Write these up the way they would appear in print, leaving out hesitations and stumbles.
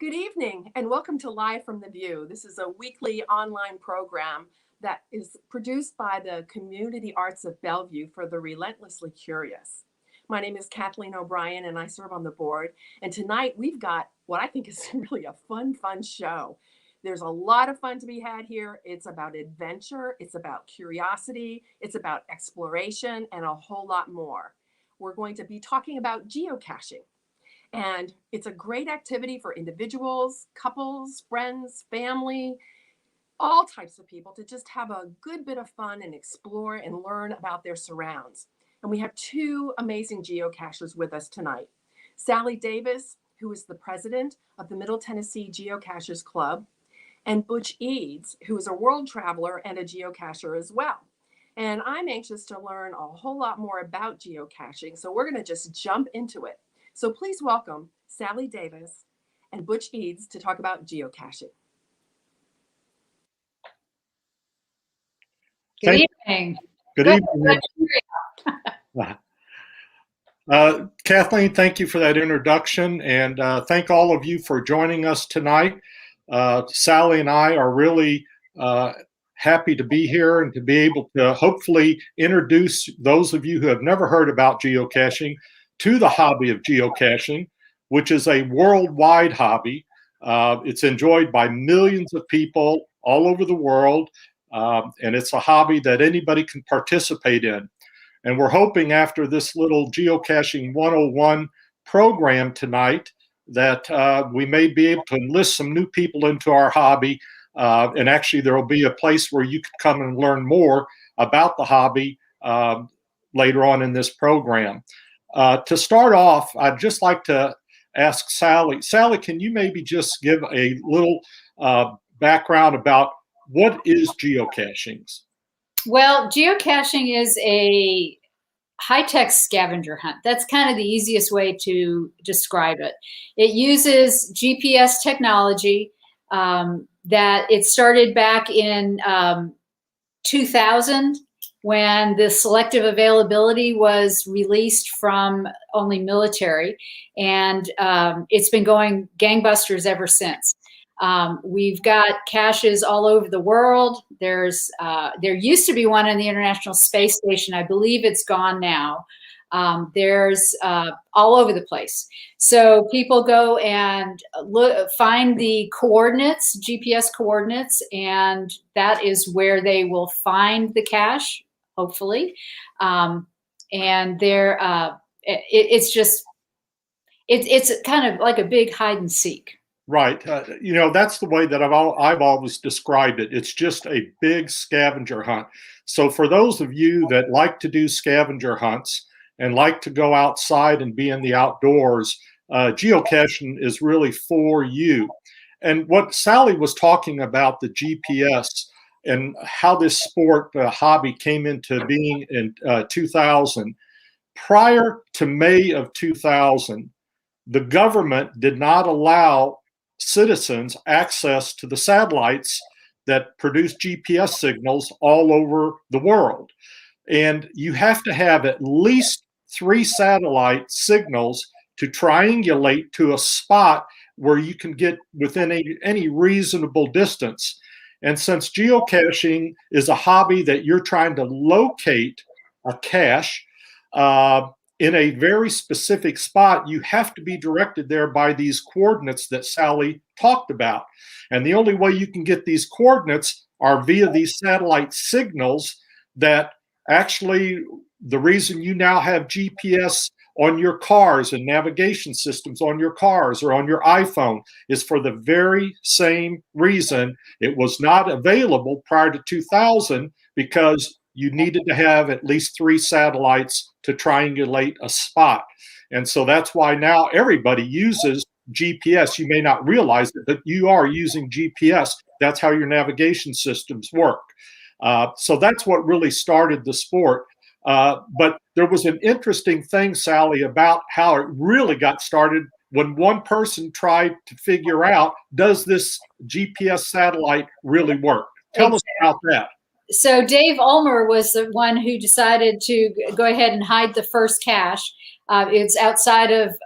Good evening and welcome to Live from the View. This is a weekly online program that is produced by the Community Arts of Bellevue for the Relentlessly Curious. My name is Kathleen O'Brien and I serve on the board. And tonight we've got what I think is really a fun show. There's a lot of fun to be had here. It's about adventure, it's about curiosity, it's about exploration, and a whole lot more. We're going to be talking about geocaching. And it's a great activity for individuals, couples, friends, family, all types of people to just have a good bit of fun and explore and learn about their surrounds. And we have two amazing geocachers with us tonight. Sally Davis, who is the president of the Middle Tennessee Geocachers Club, and Butch Eads, who is a world traveler and a geocacher as well. And I'm anxious to learn a whole lot more about geocaching, so we're going to just jump into it. So please welcome Sally Davis and Butch Eads to talk about geocaching. Good evening. Good evening. Kathleen, thank you for that introduction, and thank all of you for joining us tonight. Sally and I are really happy to be here and to be able to hopefully introduce those of you who have never heard about geocaching to the hobby of geocaching, which is a worldwide hobby. It's enjoyed by millions of people all over the world, and it's a hobby that anybody can participate in. And we're hoping after this little Geocaching 101 program tonight that we may be able to enlist some new people into our hobby. And actually, there will be a place where you can come and learn more about the hobby later on in this program. To start off, I'd just like to ask Sally. Sally, can you maybe just give a little background about what is geocaching? Well, geocaching is a high-tech scavenger hunt. That's kind of the easiest way to describe it. It uses GPS technology that it started back in 2000 when the selective availability was released from only military, and it's been going gangbusters ever since. We've got caches all over the world. There used to be one on the International Space Station. I believe it's gone now. There's all over the place. So people go and find the coordinates, GPS coordinates, and that is where they will find the cache, hopefully. And it's kind of like a big hide and seek. Right. That's the way that I've always described it. It's just a big scavenger hunt. So for those of you that like to do scavenger hunts and like to go outside and be in the outdoors, geocaching is really for you. And what Sally was talking about, the GPS and how this sport hobby came into being in 2000, prior to May of 2000, the government did not allow citizens access to the satellites that produce GPS signals all over the world. And you have to have at least 3 satellite signals to triangulate to a spot where you can get within any reasonable distance. And since geocaching is a hobby that you're trying to locate a cache, in a very specific spot, you have to be directed there by these coordinates that Sally talked about. And the only way you can get these coordinates are via these satellite signals that actually, the reason you now have GPS on your cars and navigation systems on your cars or on your iPhone is for the very same reason. It was not available prior to 2000 because you needed to have at least 3 satellites to triangulate a spot. And so that's why now everybody uses GPS. You may not realize it, but you are using GPS. That's how your navigation systems work. So that's what really started the sport. But there was an interesting thing, Sally, about how it really got started when one person tried to figure out, does this GPS satellite really work? Tell us about that. So Dave Ulmer was the one who decided to go ahead and hide the first cache. It's outside of,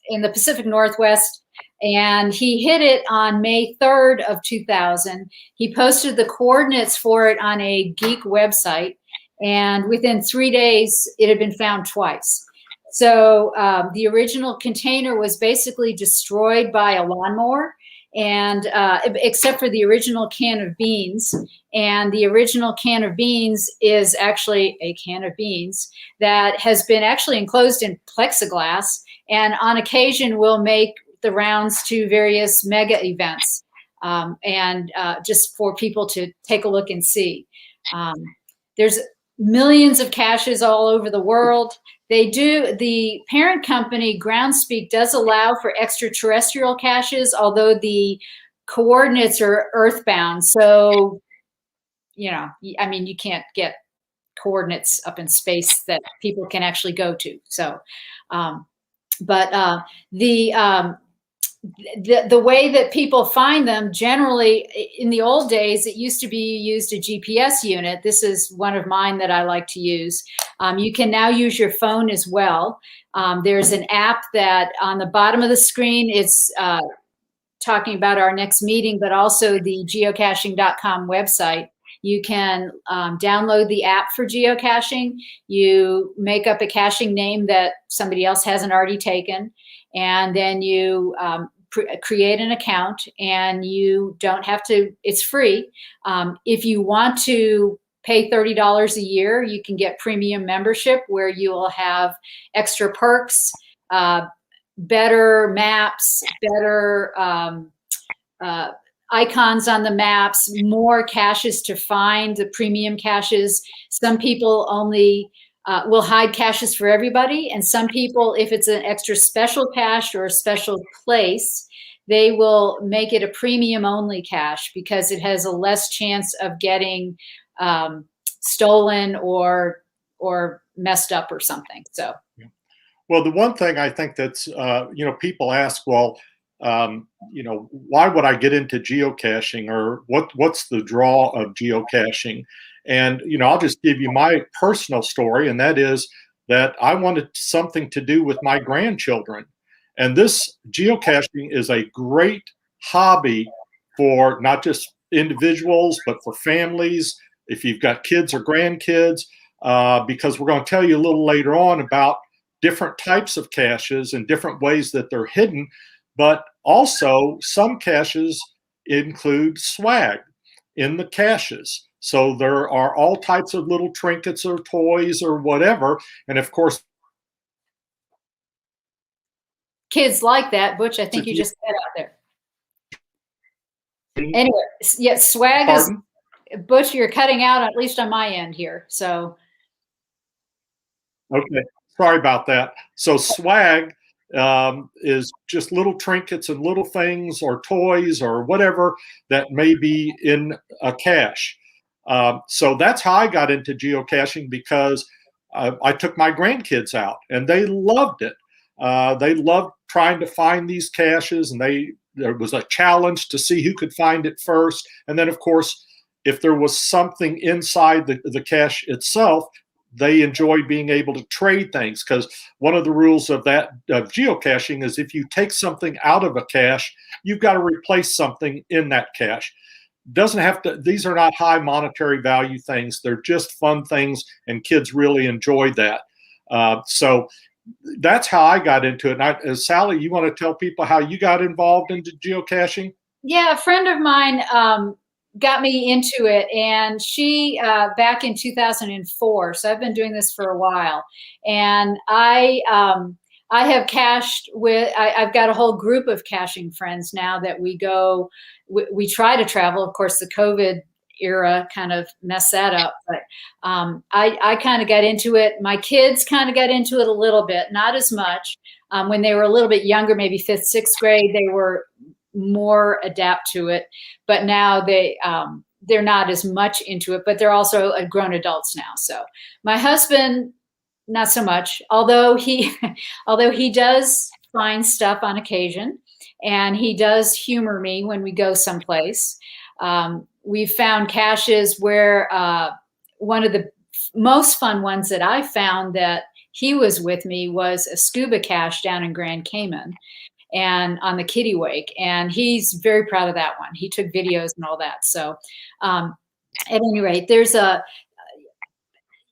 in the Pacific Northwest, And he hit it on May 3rd of 2000. He posted the coordinates for it on a geek website. And within 3 days, it had been found twice. So the original container was basically destroyed by a lawnmower, and except for the original can of beans. And the original can of beans is actually a can of beans that has been actually enclosed in plexiglass, and on occasion will make the rounds to various mega events, and just for people to take a look and see. There's millions of caches all over the world. The parent company, Groundspeak, does allow for extraterrestrial caches, although the coordinates are earthbound. So, I mean, you can't get coordinates up in space that people can actually go to. So, the way that people find them, generally in the old days, it used to be you used a GPS unit. This is one of mine that I like to use. You can now use your phone as well. There's an app that on the bottom of the screen, it's talking about our next meeting, but also the geocaching.com website. You can download the app for geocaching. You make up a caching name that somebody else hasn't already taken, and then you create an account, and you don't have to, it's free. If you want to pay $30 a year, you can get premium membership where you will have extra perks, better maps, better icons on the maps, more caches to find, the premium caches. Some people only will hide caches for everybody, and some people, if it's an extra special cache or a special place, they will make it a premium only cache because it has a less chance of getting stolen or messed up or something. So, well, the one thing I think that's people ask, well, why would I get into geocaching, or what's the draw of geocaching? And, I'll just give you my personal story, and that is that I wanted something to do with my grandchildren. And this geocaching is a great hobby for not just individuals, but for families, if you've got kids or grandkids, because we're going to tell you a little later on about different types of caches and different ways that they're hidden. But also, some caches include swag in the caches. So there are all types of little trinkets or toys or whatever. And of course, kids like that. Butch, I think you just said out there. Anyway, yeah, swag Pardon? Is, Butch, you're cutting out, at least on my end here. So. Okay, sorry about that. So swag is just little trinkets and little things or toys or whatever that may be in a cache. So that's how I got into geocaching, because I took my grandkids out and they loved it. They loved trying to find these caches, and there was a challenge to see who could find it first. And then, of course, if there was something inside the cache itself, they enjoy being able to trade things, because one of the rules of geocaching is if you take something out of a cache, you've got to replace something in that cache. Doesn't have to, these are not high monetary value things. They're just fun things, and kids really enjoy that. So that's how I got into it. And Sally, you want to tell people how you got involved into geocaching? Yeah, a friend of mine got me into it, and she back in 2004. So I've been doing this for a while, and I have cached with. I've got a whole group of caching friends now that we go. We try to travel. Of course, the COVID era kind of messed that up, but I kind of got into it. My kids kind of got into it a little bit, not as much. When they were a little bit younger, maybe 5th, 6th grade, they were more adapt to it, but now they're not as much into it, but they're also grown adults now. So my husband, not so much, although he does find stuff on occasion, and he does humor me when we go someplace. We've found caches where one of the most fun ones that I found that he was with me was a scuba cache down in Grand Cayman. and on the Kitty Wake, and he's very proud of that one. He took videos and all that. So at any rate, there's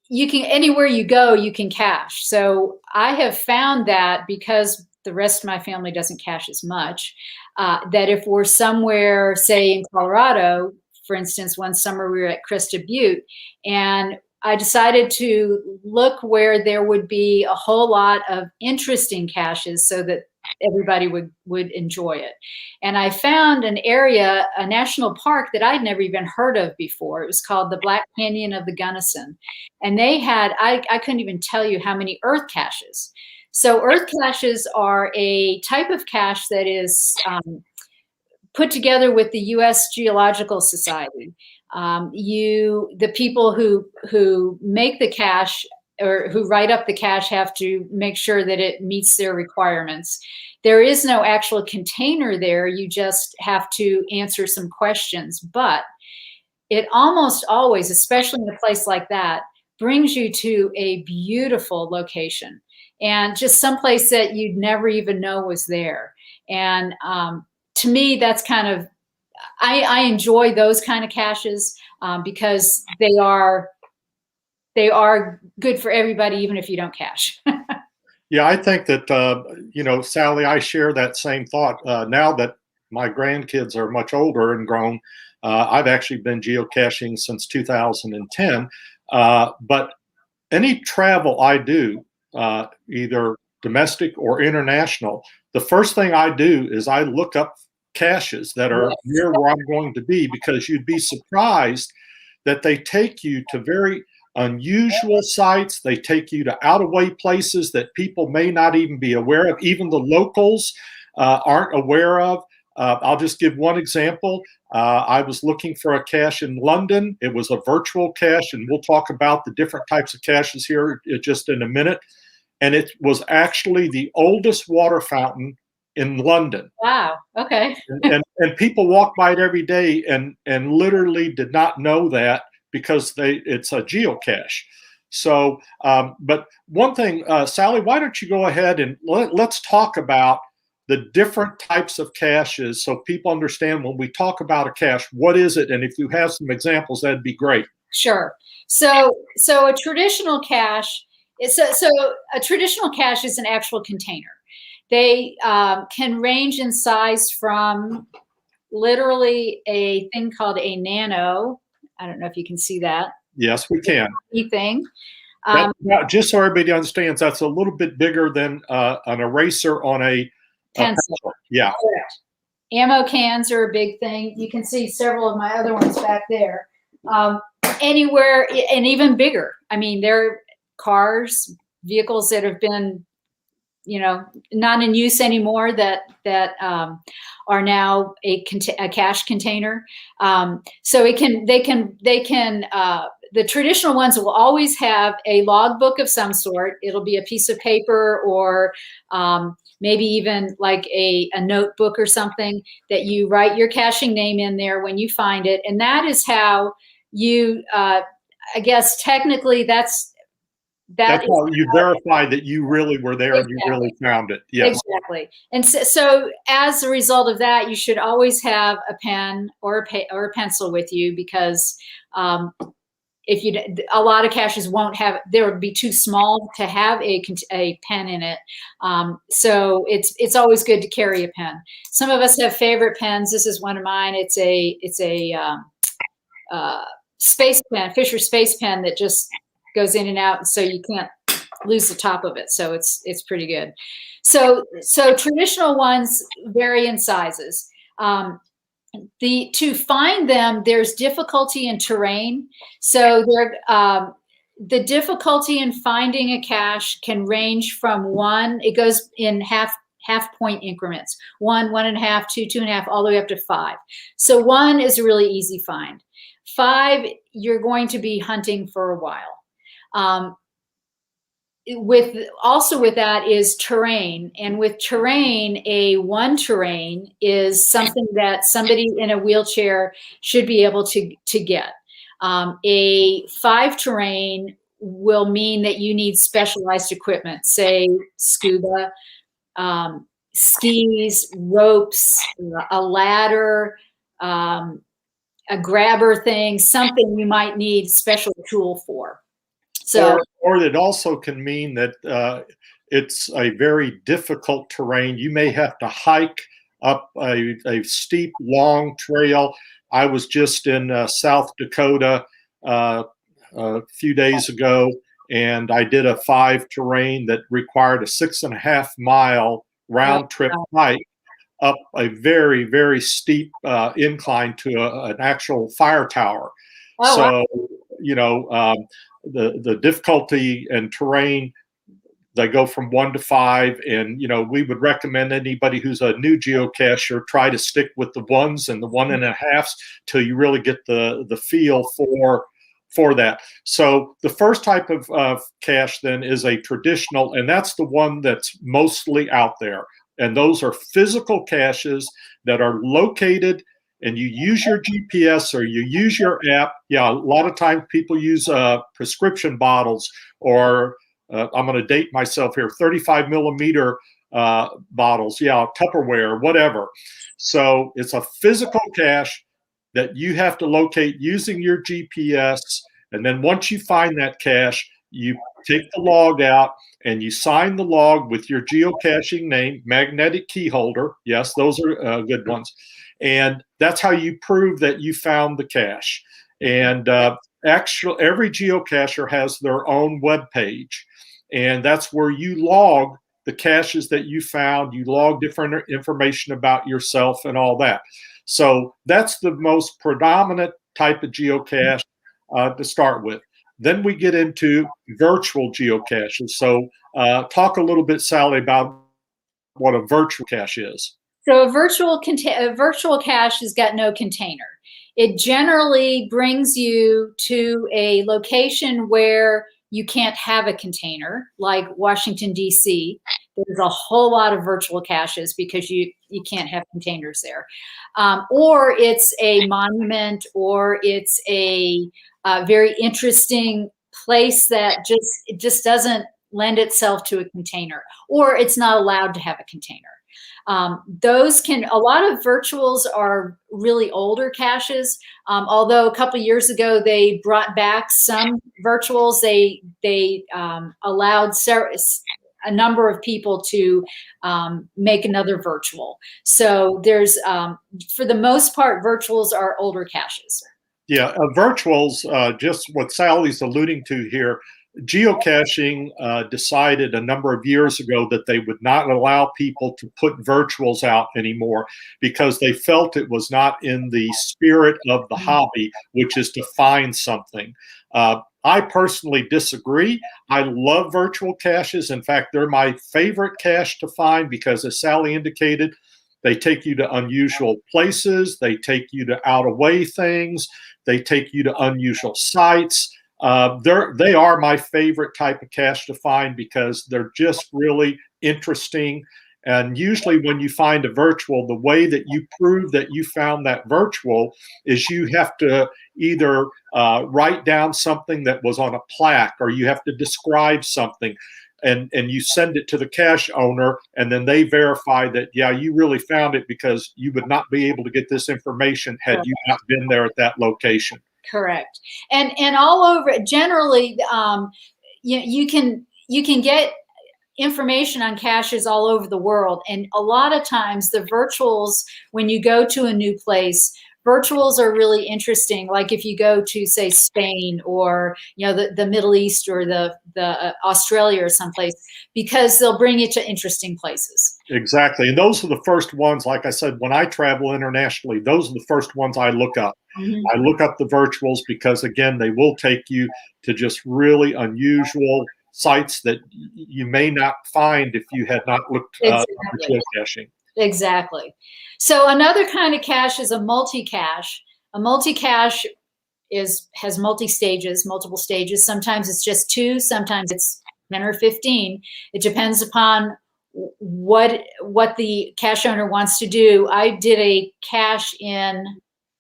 you can, anywhere you go, you can cache. So I have found that, because the rest of my family doesn't cache as much, that if we're somewhere, say in Colorado, for instance, one summer we were at Crested Butte, and I decided to look where there would be a whole lot of interesting caches so that everybody would enjoy it. And I found an area, a national park that I'd never even heard of before. It was called the Black Canyon of the Gunnison. And they had, I couldn't even tell you how many earth caches. So earth caches are a type of cache that is put together with the U.S. Geological Society. The people who make the cache or who write up the cache have to make sure that it meets their requirements. There is no actual container there. You just have to answer some questions. But it almost always, especially in a place like that, brings you to a beautiful location and just someplace that you'd never even know was there. And to me, that's kind of, I enjoy those kind of caches because they are good for everybody, even if you don't cache. Yeah, I think that, Sally, I share that same thought. Now that my grandkids are much older and grown, I've actually been geocaching since 2010. But any travel I do, either domestic or international, the first thing I do is I look up caches that are near where I'm going to be, because you'd be surprised that they take you to very unusual sites. They take you to out-of-way places that people may not even be aware of, even the locals aren't aware of. I'll just give one example. I was looking for a cache in London. It was a virtual cache, and we'll talk about the different types of caches here just in a minute. And it was actually the oldest water fountain in London. Wow. Okay. and people walk by it every day and literally did not know that, because it's a geocache. So, but one thing, Sally, why don't you go ahead and let's talk about the different types of caches so people understand when we talk about a cache, what is it? And if you have some examples, that'd be great. Sure. So a traditional cache is a traditional cache is an actual container. They can range in size from literally a thing called a nano. I don't know if you can see that. Yes, we can. Thing. Just so everybody understands, that's a little bit bigger than an eraser on a pencil. Yeah. Correct. Ammo cans are a big thing. You can see several of my other ones back there. Anywhere, and even bigger. I mean, there are cars, vehicles that have been, not in use anymore that are now a cache container. So they can. The traditional ones will always have a logbook of some sort. It'll be a piece of paper or maybe even like a notebook or something that you write your caching name in there when you find it. And that is how you, I guess technically that's how you verify that you really were there. Exactly. And you really found it. Yes. Exactly. And so as a result of that, you should always have a pen or a pencil with you, because a lot of caches won't have, there would be too small to have a pen in it. So it's always good to carry a pen. Some of us have favorite pens. This is one of mine. It's a space pen, Fisher space pen that just goes in and out, so you can't lose the top of it. So it's pretty good. So traditional ones vary in sizes. To find them, there's difficulty in terrain. So the difficulty in finding a cache can range from 1. It goes in half point increments: 1, 1.5, 2, 2.5, all the way up to 5. So 1 is a really easy find. 5, you're going to be hunting for a while. With that is terrain, and with terrain, a 1 terrain is something that somebody in a wheelchair should be able to get. A 5 terrain will mean that you need specialized equipment, say scuba, skis, ropes, a ladder, a grabber thing, something you might need special tool for. So, or it also can mean that it's a very difficult terrain. You may have to hike up a steep, long trail. I was just in South Dakota a few days ago, and I did a 5 terrain that required a 6.5 mile round trip hike up a very, very steep incline to an actual fire tower. oh, wow. So, you know, the difficulty and terrain, they go from 1 to 5, and you know, we would recommend anybody who's a new geocacher try to stick with the 1s and the 1.5s till you really get the feel for that. So the first type of cache then is a traditional, and that's the one that's mostly out there. And those are physical caches that are located, and you use your GPS or you use your app. Yeah, a lot of times people use prescription bottles, or I'm going to date myself here, 35 millimeter bottles. Yeah, Tupperware, whatever. So it's a physical cache that you have to locate using your GPS. And then once you find that cache, you take the log out and you sign the log with your geocaching name, magnetic key holder. Yes, those are good ones. And that's how you prove that you found the cache. And actually, every geocacher has their own web page. And that's where you log the caches that you found. You log different information about yourself and all that. So that's the most predominant type of geocache to start with. Then we get into virtual geocaches. So talk a little bit, Sally, about what a virtual cache is. So a virtual cache has got no container. It generally brings you to a location where you can't have a container, like Washington, D.C. There's a whole lot of virtual caches because you can't have containers there. Or it's a monument, or it's a very interesting place that just doesn't lend itself to a container, or it's not allowed to have a container. A lot of virtuals are really older caches. Although a couple of years ago they brought back some virtuals, they allowed a number of people to make another virtual. So there's, for the most part, virtuals are older caches. Yeah, virtuals, just what Sally's alluding to here, geocaching decided a number of years ago that they would not allow people to put virtuals out anymore because they felt it was not in the spirit of the hobby, which is to find something. I personally disagree. I love virtual caches. In fact, they're my favorite cache to find because, as Sally indicated, they take you to unusual places. They take you to out-of-way things. They take you to unusual sites. They are my favorite type of cache to find because they're just really interesting. And usually when you find a virtual, the way that you prove that you found that virtual is you have to either write down something that was on a plaque, or you have to describe something. And you send it to the cache owner, and then they verify that, yeah, you really found it, because you would not be able to get this information had you not been there at that location. Correct. And all over, generally, you can get information on caches all over the world. And a lot of times the virtuals, when you go to a new place, virtuals are really interesting. Like if you go to, say, Spain, or the Middle East, or the Australia or someplace, because they'll bring you to interesting places. Exactly. And those are the first ones, like I said, when I travel internationally, those are the first ones I look up. Mm-hmm. I look up the virtuals because, again, they will take you to just really unusual sites that you may not find if you had not looked at geocaching. Exactly. So another kind of cache is a multi-cache. A multi-cache has multiple stages. Sometimes it's just 2, sometimes it's 10 or 15. It depends upon what the cache owner wants to do. I did a cache in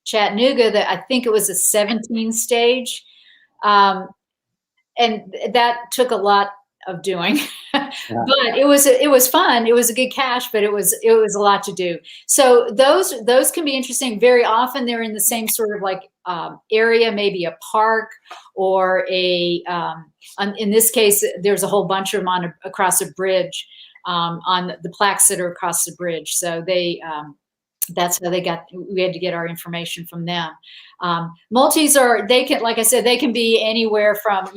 Chattanooga that I think it was a 17 stage. And that took a lot of doing, but it was fun. It was a good cache, but it was a lot to do. So those can be interesting. Very often they're in the same sort of like area, maybe a park or a. In this case, there's a whole bunch of them across a bridge, on the plaques that are across the bridge. So they. That's how we had to get our information from them. Multis they can, like I said, they can be anywhere from,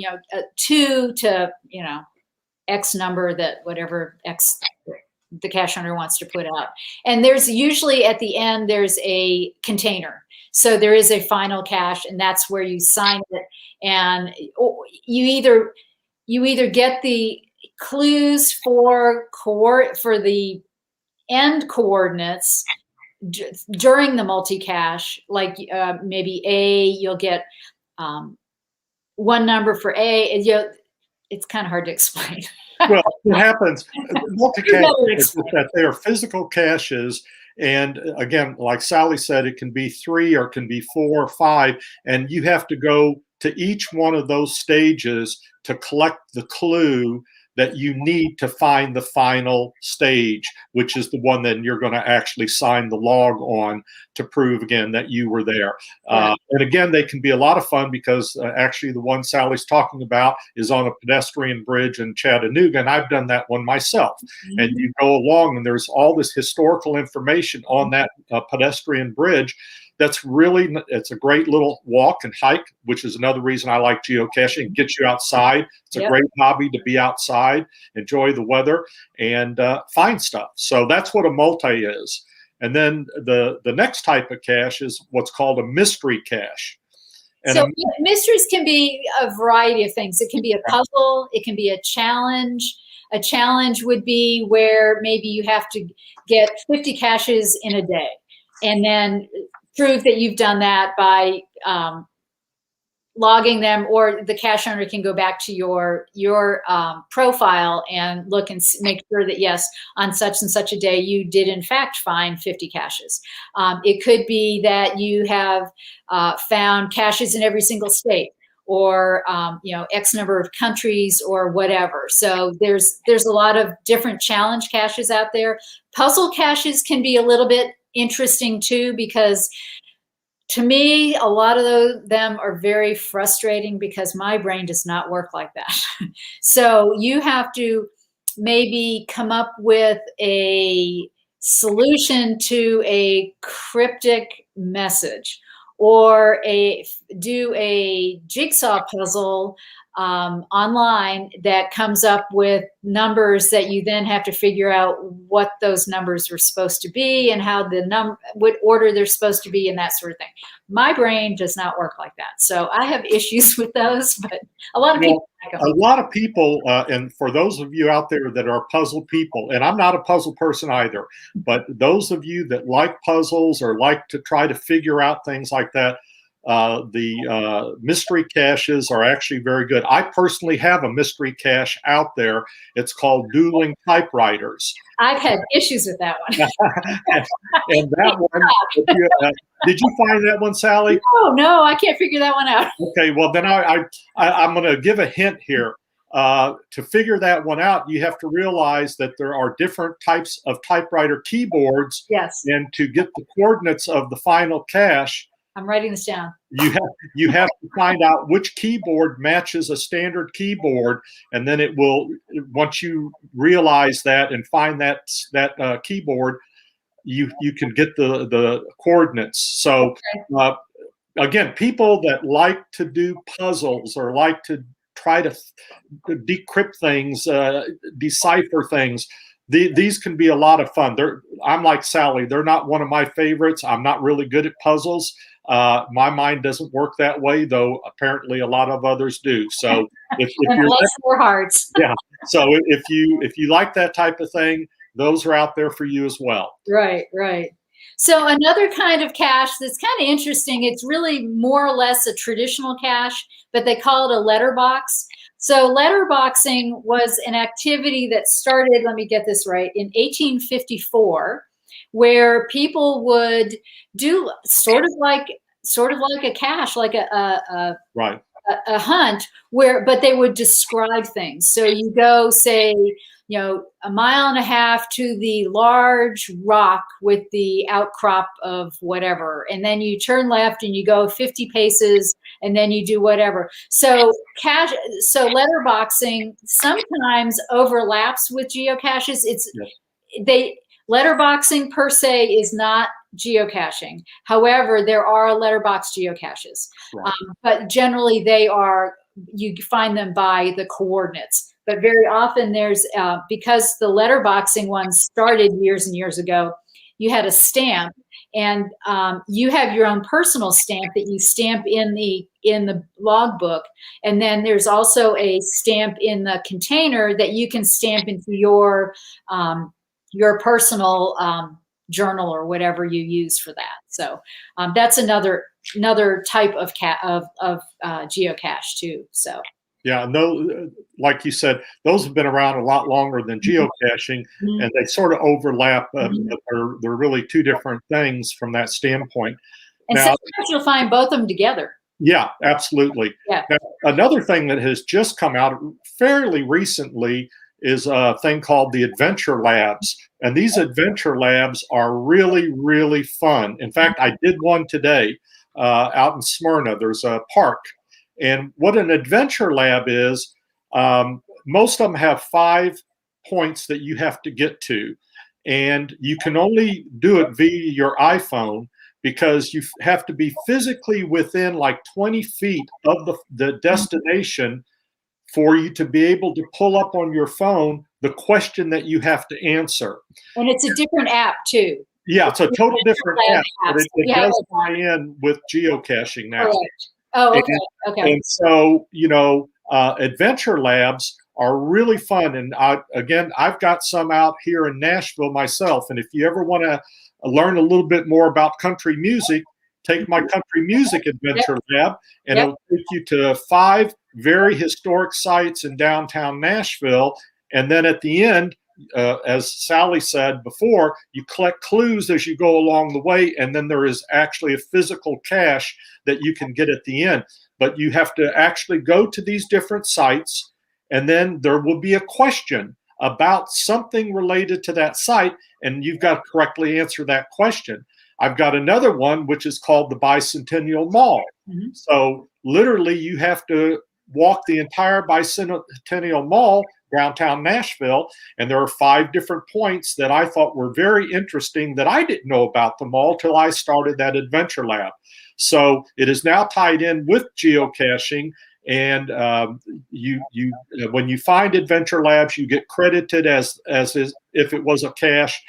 2 to, X number, that whatever X the cache owner wants to put out. And there's usually at the end, there's a container. So there is a final cache, and that's where you sign it. And you either get the clues for the end coordinates during the multi-cache, like maybe you'll get one number for A. It's kind of hard to explain. Well, what happens, multi-cache is that they are physical caches. And again, like Sally said, it can be 3 or it can be 4 or 5. And you have to go to each one of those stages to collect the clue that you need to find the final stage, which is the one that you're going to actually sign the log on to prove again that you were there. Yeah. And again, they can be a lot of fun because actually the one Sally's talking about is on a pedestrian bridge in Chattanooga, and I've done that one myself. Mm-hmm. And you go along and there's all this historical information on that pedestrian bridge. It's a great little walk and hike, which is another reason I like geocaching. It gets you outside. It's a great hobby to be outside, enjoy the weather, and find stuff. So that's what a multi is. And then the next type of cache is what's called a mystery cache. And so mysteries can be a variety of things. It can be a puzzle. It can be a challenge. A challenge would be where maybe you have to get 50 caches in a day, and then prove that you've done that by logging them, or the cache owner can go back to your profile and look and make sure that yes, on such and such a day you did in fact find 50 caches. It could be that you have found caches in every single state, or X number of countries or whatever. So there's a lot of different challenge caches out there. Puzzle caches can be a little bit interesting too, because to me, a lot of them are very frustrating because my brain does not work like that. So you have to maybe come up with a solution to a cryptic message, or do a jigsaw puzzle online that comes up with numbers that you then have to figure out what those numbers were supposed to be and how what order they're supposed to be and that sort of thing. My brain does not work like that. So I have issues with those, but a lot of people like them. A lot of people, and for those of you out there that are puzzle people, and I'm not a puzzle person either, but those of you that like puzzles or like to try to figure out things like that, the mystery caches are actually very good. I personally have a mystery cache out there. It's called Dueling Typewriters. I've had issues with that one. and that one, did you find that one, Sally? No, I can't figure that one out. Okay, well then I'm going to give a hint here. To figure that one out, you have to realize that there are different types of typewriter keyboards. Yes. And to get the coordinates of the final cache, I'm writing this down. You have to find out which keyboard matches a standard keyboard, and then it will, once you realize that and find that keyboard, you can get the coordinates. So again, people that like to do puzzles or like to try to decrypt things, decipher things, these can be a lot of fun. I'm like Sally. They're not one of my favorites. I'm not really good at puzzles. My mind doesn't work that way, though apparently a lot of others do. So if you're more hearts. Yeah. So if you like that type of thing, those are out there for you as well. Right. So another kind of cache that's kind of interesting, it's really more or less a traditional cache, but they call it a letterbox. So letterboxing was an activity that started, let me get this right, in 1854, where people would do sort of like a cache, like a right. a hunt but they would describe things. So you go, say, a mile and a half to the large rock with the outcrop of whatever, and then you turn left and you go 50 paces, and then you do whatever. So letterboxing sometimes overlaps with geocaches. Letterboxing per se is not geocaching. However, there are letterbox geocaches, Right. but generally you find them by the coordinates. But very often there's, because the letterboxing one started years and years ago, you had a stamp, and you have your own personal stamp that you stamp in the logbook, and then there's also a stamp in the container that you can stamp into your personal journal or whatever you use for that. So that's another type of geocache too. So. Yeah, no, like you said, those have been around a lot longer than geocaching, and they sort of overlap, but they're really two different things from that standpoint. And now, sometimes you'll find both of them together. Yeah, absolutely. Yeah. Now, another thing that has just come out fairly recently is a thing called the Adventure Labs. And these Adventure Labs are really, really fun. In fact, I did one today out in Smyrna. There's a park. And what an Adventure Lab is, most of them have 5 points that you have to get to. And you can only do it via your iPhone, because you have to be physically within like 20 feet of the destination for you to be able to pull up on your phone the question that you have to answer. And it's a different app too. Yeah, it's a total different app, but it does tie in with geocaching now. Correct. Oh, okay. Okay. And so, Adventure Labs are really fun. And I've got some out here in Nashville myself. And if you ever want to learn a little bit more about country music, take my country music adventure lab, and it'll take you to 5 very historic sites in downtown Nashville. And then at the end, as Sally said before, you collect clues as you go along the way, and then there is actually a physical cache that you can get at the end. But you have to actually go to these different sites, and then there will be a question about something related to that site, and you've got to correctly answer that question. I've got another one, which is called the Bicentennial Mall. Mm-hmm. So literally you have to walk the entire Bicentennial Mall, downtown Nashville, and there are 5 different points that I thought were very interesting that I didn't know about them all till I started that Adventure Lab. So it is now tied in with geocaching, and when you find Adventure Labs, you get credited as if it was a cache.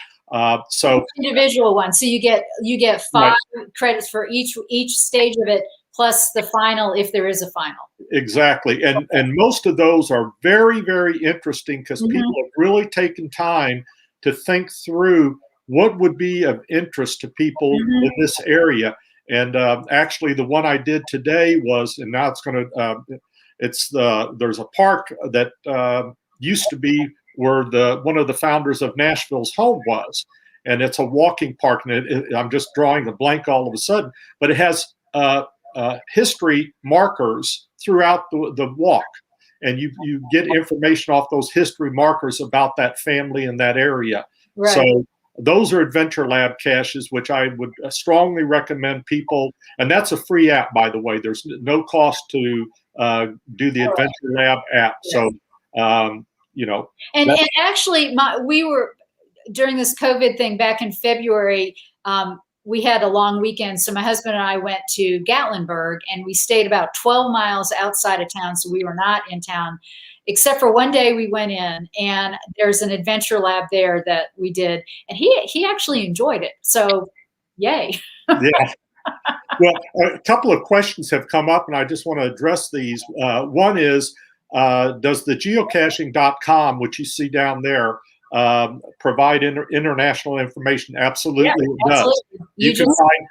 So individual one. So you get 5 credits for each stage of it, plus the final, if there is a final. Exactly. And most of those are very, very interesting, because people have really taken time to think through what would be of interest to people in this area. And actually the one I did today was, and now it's going to, there's a park that used to be where one of the founders of Nashville's home was. And it's a walking park, and I'm just drawing a blank all of a sudden, but it has history markers throughout the walk, and you get information off those history markers about that family in that area. Right. So those are Adventure Lab caches, which I would strongly recommend people, and that's a free app, by the way. There's no cost to do the Adventure Lab app. So and actually we were, during this COVID thing back in February, we had a long weekend. So my husband and I went to Gatlinburg, and we stayed about 12 miles outside of town. So we were not in town, except for one day we went in, and there's an Adventure Lab there that we did. And he actually enjoyed it. So yay. Yeah. Well, a couple of questions have come up, and I just want to address these. One is, does the geocaching.com, which you see down there, provide international information? Absolutely, it does. Absolutely. You can find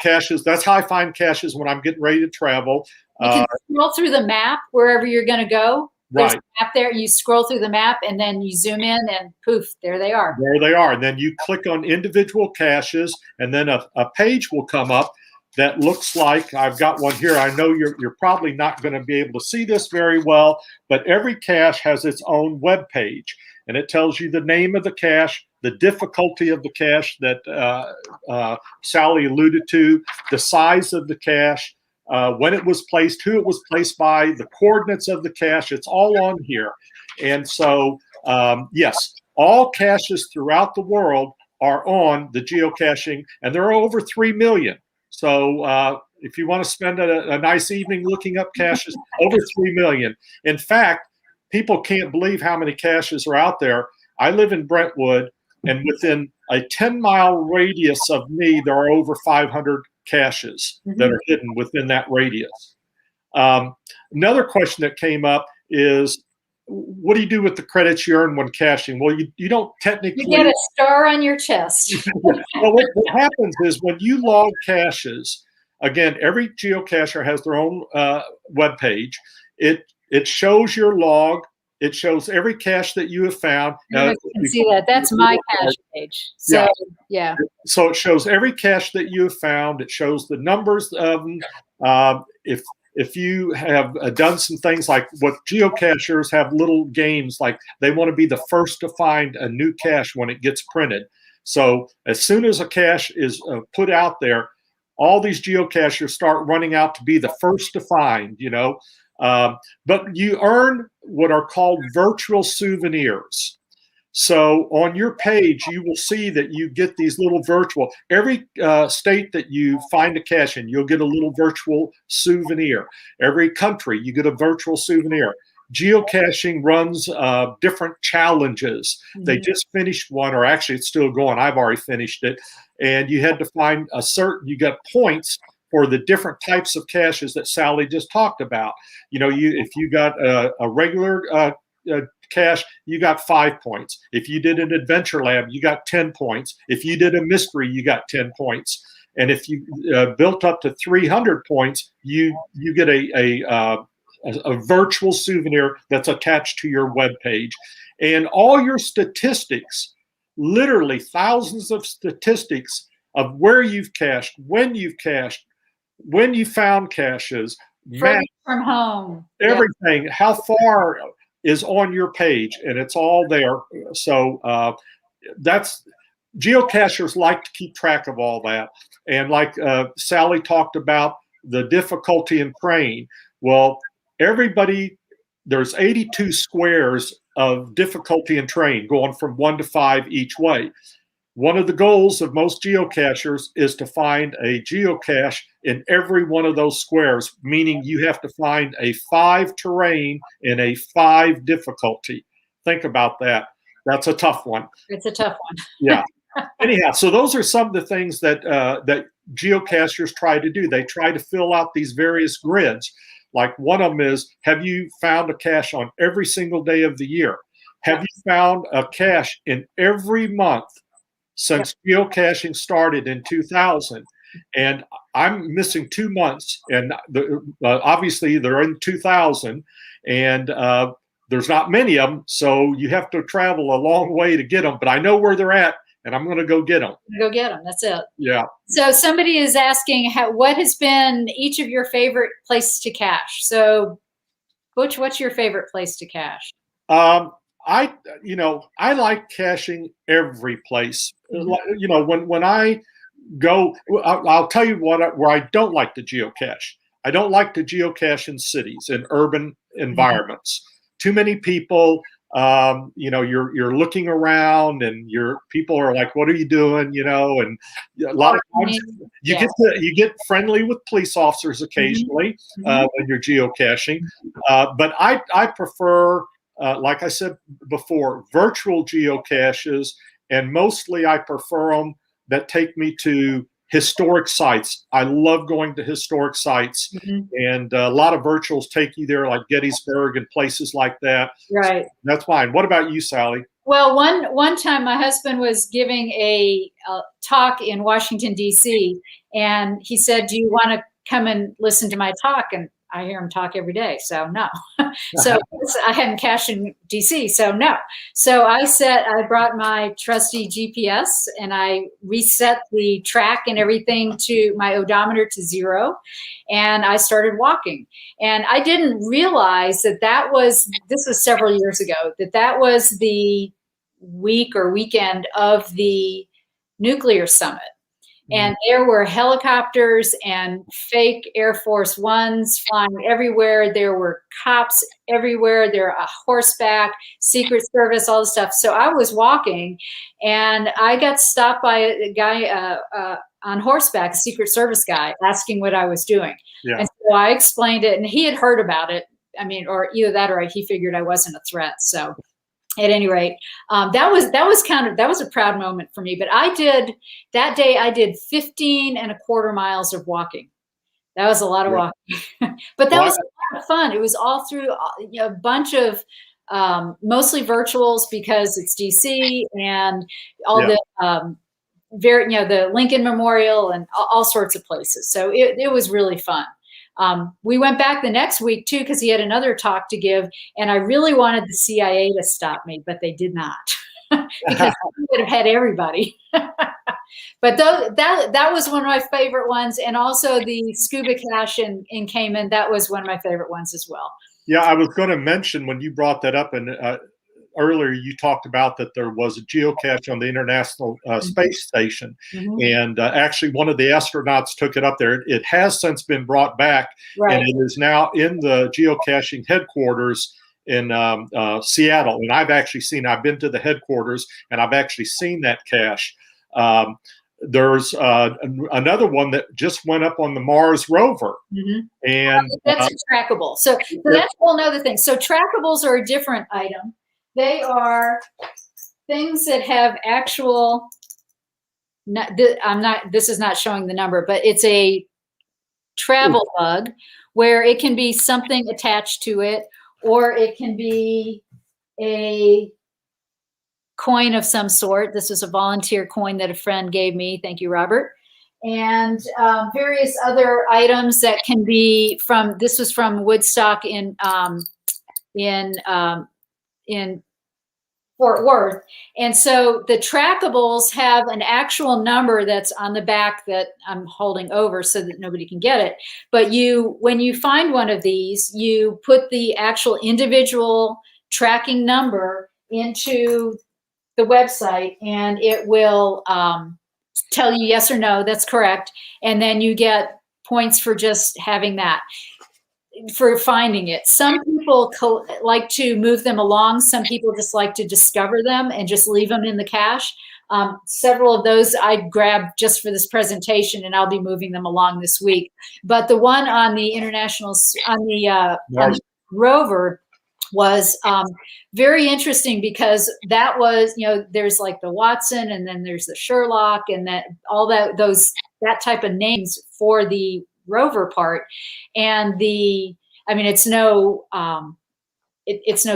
caches. That's how I find caches when I'm getting ready to travel. You can scroll through the map wherever you're going to go. There's Right. a map there. You scroll through the map, and then you zoom in, and poof, there they are. There they are. And then you click on individual caches, and then a page will come up that looks like, I've got one here. I know you're probably not going to be able to see this very well, but every cache has its own web page, and it tells you the name of the cache, the difficulty of the cache that Sally alluded to, the size of the cache, when it was placed, who it was placed by, the coordinates of the cache. It's all on here. And so, yes, all caches throughout the world are on the geocaching, and there are over 3 million. So if you want to spend a nice evening looking up caches, over 3 million. In fact, people can't believe how many caches are out there. I live in Brentwood, and within a 10-mile radius of me, there are over 500 caches that are hidden within that radius. Another question that came up is, what do you do with the credits you earn when caching? Well, you don't technically... You get a star on your chest. Well, what happens is when you log caches, again, every geocacher has their own web page. It shows your log. It shows every cache that you have found. You can see that. That's my cache page. So, yeah. So it shows every cache that you have found. It shows the numbers of them. If you have done some things like what geocachers have, little games like they want to be the first to find a new cache when it gets printed. So as soon as a cache is put out there, all these geocachers start running out to be the first to find, you know. But you earn what are called virtual souvenirs. So on your page, you will see that you get these little virtual, every state that you find a cache in, you'll get a little virtual souvenir. Every country, you get a virtual souvenir. Geocaching runs different challenges. They just finished one, or actually it's still going. I've already finished it. And you had to find you got points for the different types of caches that Sally just talked about. You know, if you got a regular cache, you got 5 points. If you did an adventure lab, you got 10 points. If you did a mystery, you got 10 points. And if you built up to 300 points, you get a virtual souvenir that's attached to your web page. And all your statistics, literally thousands of statistics of where you've cached, when you've cached, when you found caches, from home, everything, how far is on your page, and it's all there. So that's, geocachers like to keep track of all that. And like Sally talked about the difficulty in terrain. Well, there's 82 squares of difficulty in terrain going from 1 to 5 each way. One of the goals of most geocachers is to find a geocache in every one of those squares, meaning you have to find a 5 terrain and a 5 difficulty. Think about that. That's a tough one. It's a tough one. Yeah. Anyhow, so those are some of the things that that geocachers try to do. They try to fill out these various grids. Like one of them is, have you found a cache on every single day of the year? Have you found a cache in every month since geocaching started in 2000? And I'm missing 2 months, and obviously they're in 2000, and there's not many of them, so you have to travel a long way to get them. But I know where they're at, and I'm going to go get them. Go get them. That's it. Yeah. So somebody is asking, what has been each of your favorite places to cache? So, Butch, what's your favorite place to cache? I like caching every place. You know, when I go, I'll tell you where I don't like to geocache. I don't like to geocache in cities, in urban environments. Too many people. You know, you're looking around, and people are like, "What are you doing?" You know, and a lot of times you get friendly with police officers occasionally when you're geocaching. But I prefer, like I said before, virtual geocaches, and mostly I prefer them that take me to historic sites. I love going to historic sites, and a lot of virtuals take you there, like Gettysburg and places like that. Right. So that's fine. What about you, Sally? Well, one time my husband was giving a talk in Washington, D.C., and he said, "Do you want to come and listen to my talk?" And I hear him talk every day. So no. So I hadn't cached in DC. So no. So I brought my trusty GPS and I reset the track and everything to my odometer to 0. And I started walking. And I didn't realize this was several years ago, that was the week or weekend of the nuclear summit. And there were helicopters and fake Air Force Ones flying everywhere. There were cops everywhere. There were horseback, Secret Service, all the stuff. So I was walking, and I got stopped by a guy on horseback, a Secret Service guy, asking what I was doing. Yeah. And so I explained it, and he had heard about it. I mean, or either that or he figured I wasn't a threat. So at any rate, that was a proud moment for me. But that day I did 15 and a quarter miles of walking. That was a lot of walking, but that was a lot of fun. It was all through a bunch of mostly virtuals because it's DC and all the the Lincoln Memorial and all sorts of places. So it was really fun. We went back the next week too, because he had another talk to give, and I really wanted the CIA to stop me, but they did not, because I would have had everybody. But that was one of my favorite ones, and also the scuba cache in Cayman. That was one of my favorite ones as well. Yeah, I was going to mention when you brought that up, and earlier you talked about that there was a geocache on the International Space Station, and actually one of the astronauts took it up there. It has since been brought back, and it is now in the geocaching headquarters in Seattle. And I've been to the headquarters, and I've actually seen that cache. There's another one that just went up on the Mars rover, and that's a trackable. So that's a whole other thing. So trackables are a different item. They are things that have actual, this is not showing the number, but it's a travel bug where it can be something attached to it, or it can be a coin of some sort. This was a volunteer coin that a friend gave me. Thank you, Robert. And various other items that can be this was from Woodstock in Fort Worth. And so the trackables have an actual number that's on the back that I'm holding over so that nobody can get it. But when you find one of these, you put the actual individual tracking number into the website, and it will tell you yes or no, that's correct. And then you get points for just having that, for finding it. Some people like to move them along. Some people just like to discover them and just leave them in the cache. Several of those I grabbed just for this presentation, and I'll be moving them along this week. But the one on the on the rover was very interesting, because that was, there's like the Watson, and then there's the Sherlock, and that type of names for the rover part. And it's no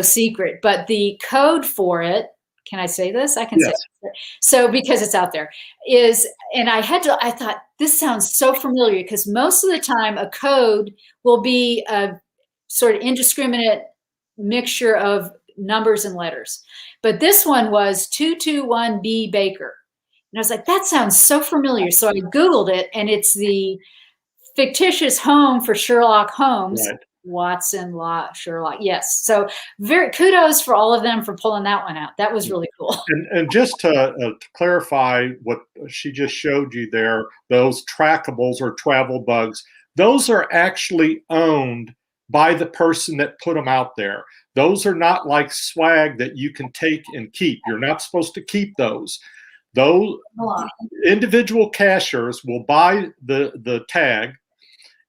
secret, but the code for it, can I say this? I can say it. So, because it's out there, and I thought, this sounds so familiar, because most of the time a code will be a sort of indiscriminate mixture of numbers and letters. But this one was 221B Baker. And I was like, that sounds so familiar. So I Googled it, and it's the fictitious home for Sherlock Holmes. Right. Watson, Sherlock. Yes. So very kudos for all of them for pulling that one out. That was really cool. And just to clarify what she just showed you there, those trackables or travel bugs, those are actually owned by the person that put them out there. Those are not like swag that you can take and keep. You're not supposed to keep those. Those individual cachers will buy the tag,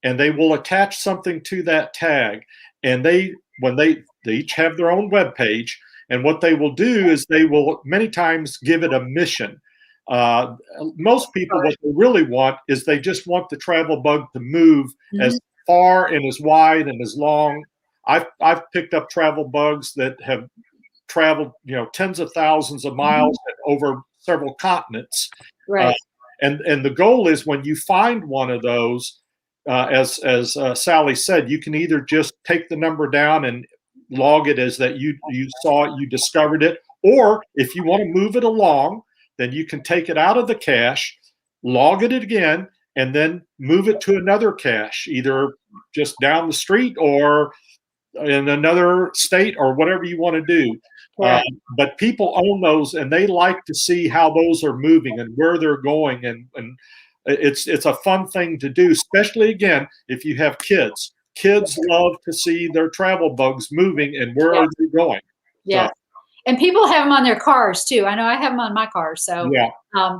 and they will attach something to that tag. And they each have their own web page. And what they will do is they will many times give it a mission. Most people, what they really want is they just want the travel bug to move as far and as wide and as long. I've picked up travel bugs that have traveled, tens of thousands of miles over several continents. Right. And the goal is, when you find one of those, as Sally said, you can either just take the number down and log it as that you saw it, you discovered it, or if you want to move it along, then you can take it out of the cache, log it again, and then move it to another cache, either just down the street or in another state or whatever you want to do. Yeah. But people own those, and they like to see how those are moving and where they're going, and it's a fun thing to do, especially again if you have kids. Kids love to see their travel bugs moving and where are they going. Yeah. So. And people have them on their cars too. I know I have them on my car. So yeah.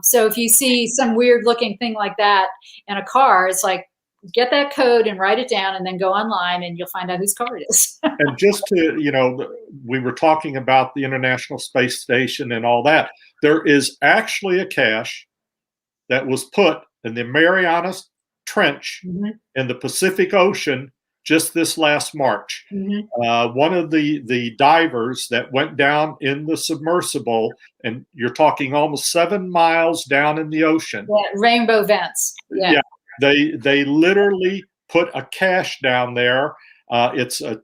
So if you see some weird looking thing like that in a car, it's like, get that code and write it down and then go online and you'll find out whose car it is. And just to, we were talking about the International Space Station and all that. There is actually a cache that was put in the Marianas Trench in the Pacific Ocean just this last March. One of the divers that went down in the submersible, and you're talking almost 7 miles down in the ocean. Yeah, rainbow vents. Yeah. They literally put a cache down there. It's a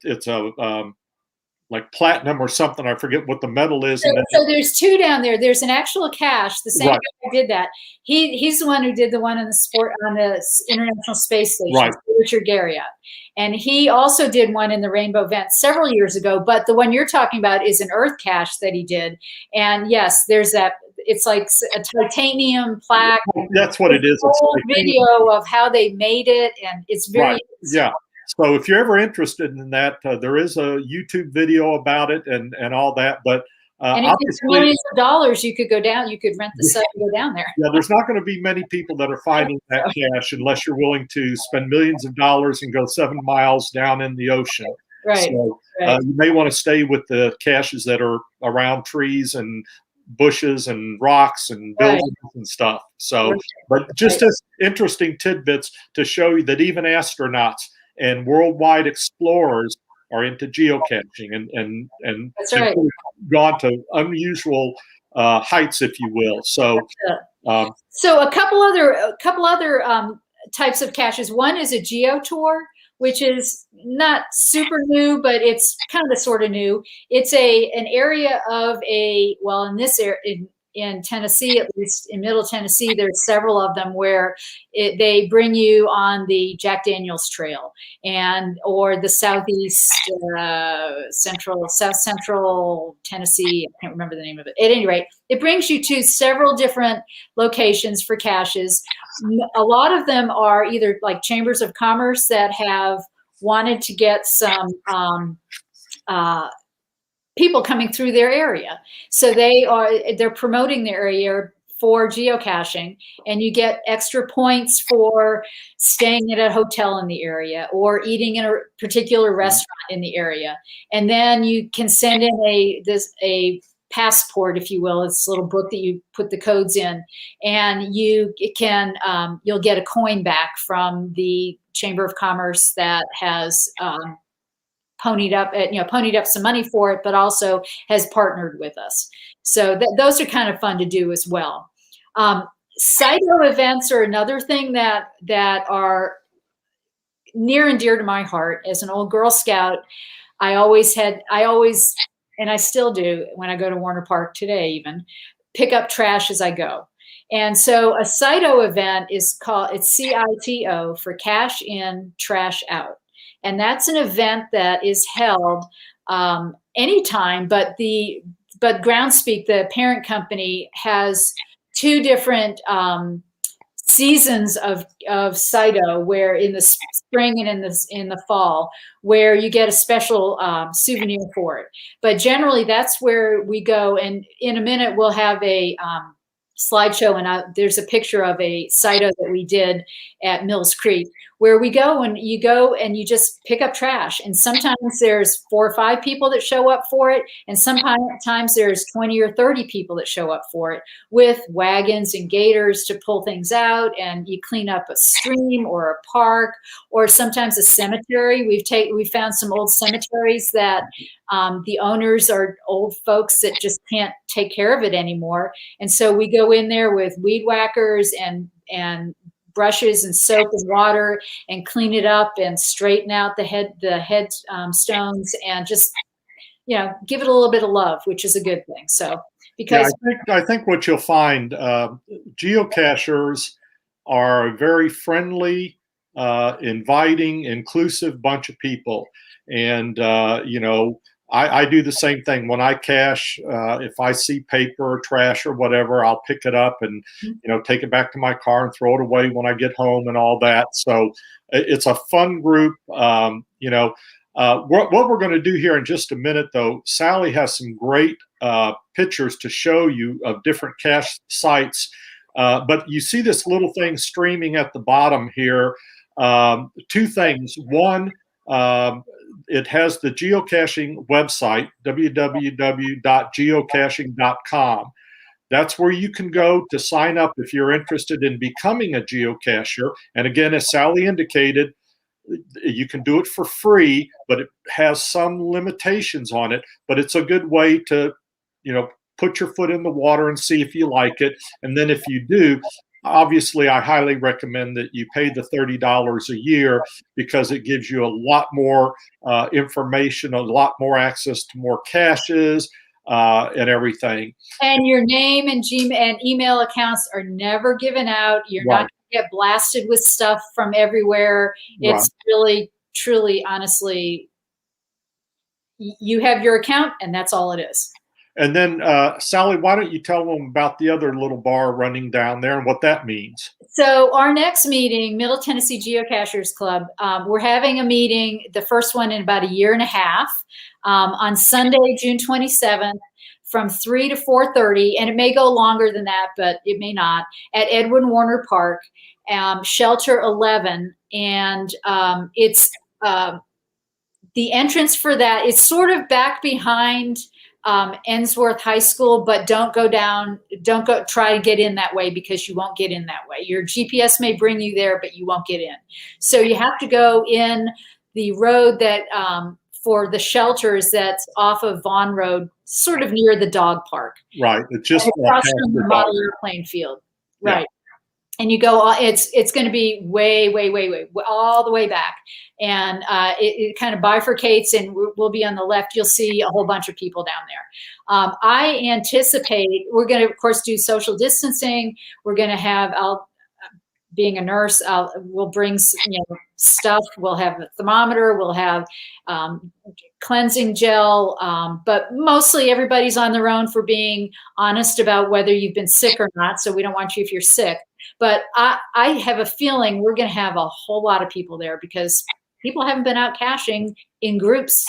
like platinum or something. I forget what the metal is. So there's two down there. There's an actual cache. The same guy who did that. He's the one who did the one on the International Space Station, Richard Garriott. And he also did one in the Rainbow Vent several years ago. But the one you're talking about is an Earth cache that he did. And yes, there's that. It's like a titanium plaque. That's what it is. It's a video of how they made it, and it's very yeah. So if you're ever interested in that, there is a YouTube video about it and all that. But and if it's millions of dollars, you could go down. You could rent the site and go down there. Yeah, there's not going to be many people that are finding that cache unless you're willing to spend millions of dollars and go 7 miles down in the ocean. Right. So you may want to stay with the caches that are around trees and bushes and rocks and buildings and stuff. So, but just as interesting tidbits to show you that even astronauts and worldwide explorers are into geocaching and gone to unusual heights, if you will. So, so a couple other types of caches. One is a Geo Tour, which is not super new, but it's kind of sort of new. It's an area of in this area, in Tennessee, at least in Middle Tennessee, there's several of them where they bring you on the Jack Daniels Trail or the southeast, south central Tennessee. I can't remember the name of it. At any rate, it brings you to several different locations for caches. A lot of them are either like chambers of commerce that have wanted to get some people coming through their area. So they're promoting their area for geocaching, and you get extra points for staying at a hotel in the area or eating in a particular restaurant in the area. And then you can send in a passport, if you will. It's a little book that you put the codes in, and you'll get a coin back from the Chamber of Commerce that has ponied up some money for it, but also has partnered with us. So those are kind of fun to do as well. Cyto events are another thing that are near and dear to my heart. As an old Girl Scout, I always, and I still do when I go to Warner Park today, even pick up trash as I go. And so a Cyto event it's CITO for Cash In, Trash Out. And that's an event that is held anytime, but Groundspeak, the parent company, has two different seasons of Cyto, where in the spring and in the fall, where you get a special souvenir for it. But generally, that's where we go. And in a minute, we'll have a slideshow, and there's a picture of a Cyto that we did at Mills Creek, where we go and you just pick up trash. And sometimes there's 4 or 5 people that show up for it. And sometimes there's 20 or 30 people that show up for it with wagons and gators to pull things out. And you clean up a stream or a park, or sometimes a cemetery. We found some old cemeteries that the owners are old folks that just can't take care of it anymore. And so we go in there with weed whackers and brushes and soap and water and clean it up and straighten out the head stones and just, give it a little bit of love, which is a good thing. So because I think what you'll find, geocachers are a very friendly, inviting, inclusive bunch of people. And, I do the same thing when I cache. If I see paper or trash or whatever, I'll pick it up and, take it back to my car and throw it away when I get home and all that. So it's a fun group. What we're going to do here in just a minute, though, Sally has some great pictures to show you of different cache sites. But you see this little thing streaming at the bottom here. Two things. One, it has the geocaching website, www.geocaching.com. That's where you can go to sign up if you're interested in becoming a geocacher. And again, as Sally indicated, you can do it for free, but it has some limitations on it. But it's a good way to, put your foot in the water and see if you like it. And then if you do, obviously, I highly recommend that you pay the $30 a year because it gives you a lot more information, a lot more access to more caches and everything. And your name and Gmail and email accounts are never given out. You're not going to get blasted with stuff from everywhere. It's really, truly, honestly, you have your account and that's all it is. And then, Sally, why don't you tell them about the other little bar running down there and what that means? So our next meeting, Middle Tennessee Geocachers Club, we're having a meeting, the first one in about a year and a half, on Sunday, June 27th, from 3 to 4:30, and it may go longer than that, but it may not, at Edwin Warner Park, Shelter 11, and it's the entrance for that. It's sort of back behind Ensworth High School, but don't go try to get in that way because you won't get in that way. Your GPS may bring you there, but you won't get in. So you have to go in the road that for the shelters that's off of Vaughn Road, sort of near the dog park. Right. It's just across from the model airplane field. Right. Yeah. And you go, it's going to be way, all the way back. And it kind of bifurcates and we'll be on the left. You'll see a whole bunch of people down there. I anticipate we're going to, of course, do social distancing. We're going to have, being a nurse, we'll bring stuff. We'll have a thermometer. We'll have cleansing gel. But mostly everybody's on their own for being honest about whether you've been sick or not. So we don't want you if you're sick. But I have a feeling we're going to have a whole lot of people there because people haven't been out caching in groups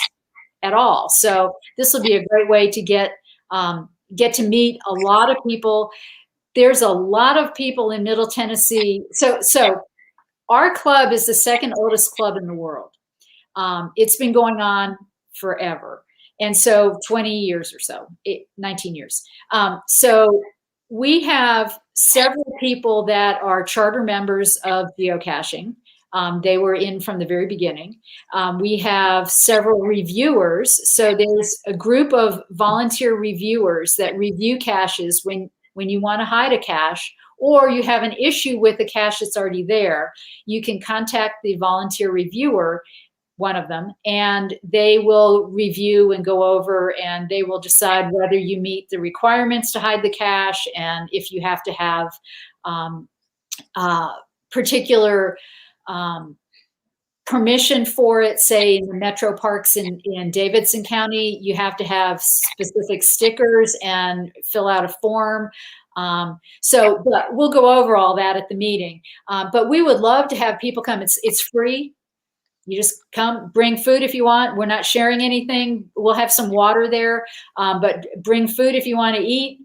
at all. So this will be a great way to get to meet a lot of people. There's a lot of people in Middle Tennessee. So our club is the second oldest club in the world. It's been going on forever. And so 20 years or so, 19 years. So we have several people that are charter members of geocaching. They were in from the very beginning. We have several reviewers. So there's a group of volunteer reviewers that review caches when you want to hide a cache or you have an issue with a cache that's already there. You can contact the volunteer reviewer, one of them, and they will review and go over and they will decide whether you meet the requirements to hide the cache and if you have to have particular permission for it. Say in the metro parks in Davidson County, you have to have specific stickers and fill out a form. But we'll go over all that at the meeting. But we would love to have people come. It's free. You just come, bring food if you want. We're not sharing anything. We'll have some water there, but bring food if you want to eat.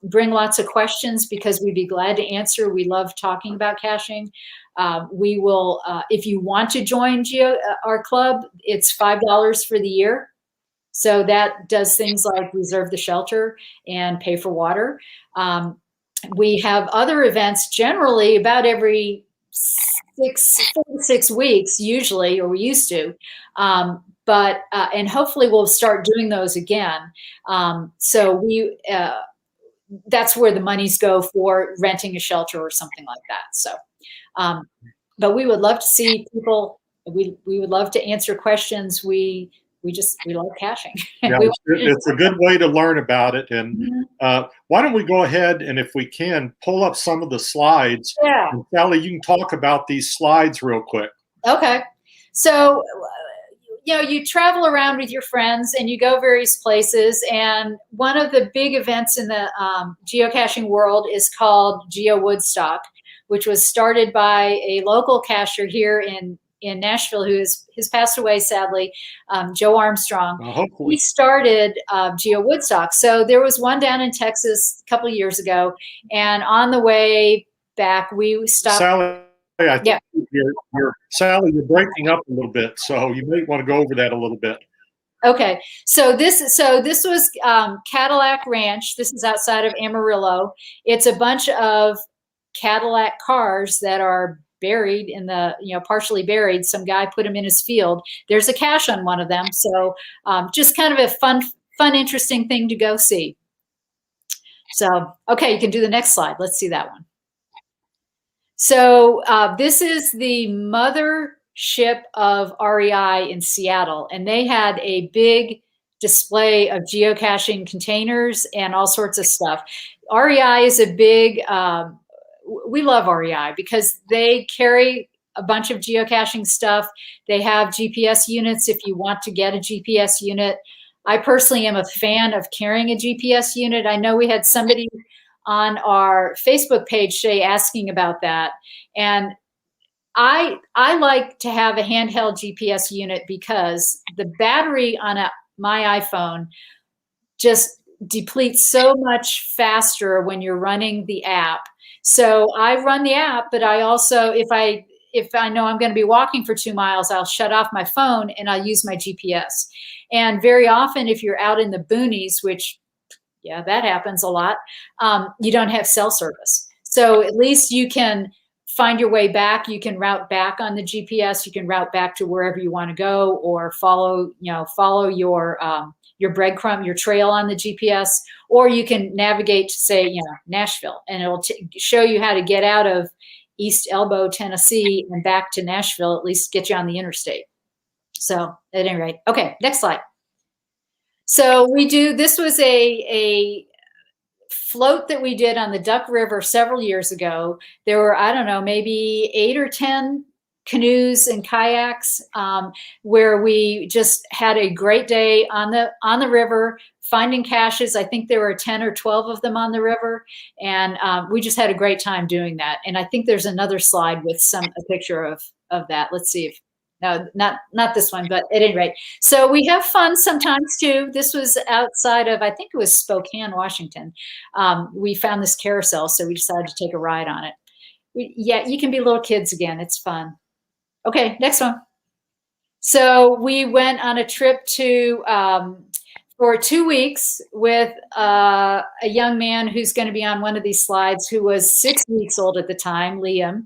Bring lots of questions because we'd be glad to answer. We love talking about caching. We will, if you want to join our club, it's $5 for the year. So that does things like reserve the shelter and pay for water. We have other events generally about every 6 weeks usually, or we used to, and hopefully we'll start doing those again. So that's where the monies go for renting a shelter or something like that. So, but we would love to see people. We would love to answer questions. We love caching. Yeah, it's a good way to learn about it. And why don't we go ahead and, if we can, pull up some of the slides. Yeah. And Sally, you can talk about these slides real quick. Okay. So, you travel around with your friends and you go various places. And one of the big events in the geocaching world is called Geowoodstock, which was started by a local cacher here in Nashville who has passed away, sadly, Joe Armstrong. He started Geowoodstock. So there was one down in Texas a couple of years ago. And on the way back, we stopped. Sally, I think Sally, you're breaking up a little bit, so you may want to go over that a little bit. Okay, so this was Cadillac Ranch. This is outside of Amarillo. It's a bunch of Cadillac cars that are buried in the, partially buried. Some guy put them in his field. There's a cache on one of them. So just kind of a fun, interesting thing to go see. So, okay, you can do the next slide. Let's see that one. So this is the mothership of REI in Seattle, and they had a big display of geocaching containers and all sorts of stuff. REI is a big, we love REI because they carry a bunch of geocaching stuff. They have GPS units if you want to get a GPS unit. I personally am a fan of carrying a GPS unit. I know we had somebody on our Facebook page today asking about that. And I like to have a handheld GPS unit because the battery on my iPhone just depletes so much faster when you're running the app. So I run the app, but I also, if I know I'm going to be walking for 2 miles, I'll shut off my phone and I'll use my GPS. And very often, if you're out in the boonies, which, yeah, that happens a lot, you don't have cell service. So at least you can find your way back. You can route back on the GPS. You can route back to wherever you want to go, or follow your breadcrumb, your trail on the GPS, or you can navigate to, say, Nashville, and it'll show you how to get out of East Elbow, Tennessee, and back to Nashville, at least get you on the interstate. So at any rate, okay, next slide. So this was a float that we did on the Duck River several years ago. There were, I don't know, maybe 8 or 10 canoes and kayaks where we just had a great day on the river finding caches. I think there were 10 or 12 of them on the river, and we just had a great time doing that. And I think there's another slide with a picture of that. Let's see if no, not this one, but at any rate. So we have fun sometimes too. This was outside of, I think it was Spokane, Washington. We found this carousel, so we decided to take a ride on it. Yeah, you can be little kids again. It's fun. Okay, next one. So we went on a trip for 2 weeks with a young man who's going to be on one of these slides, who was 6 weeks old at the time, Liam.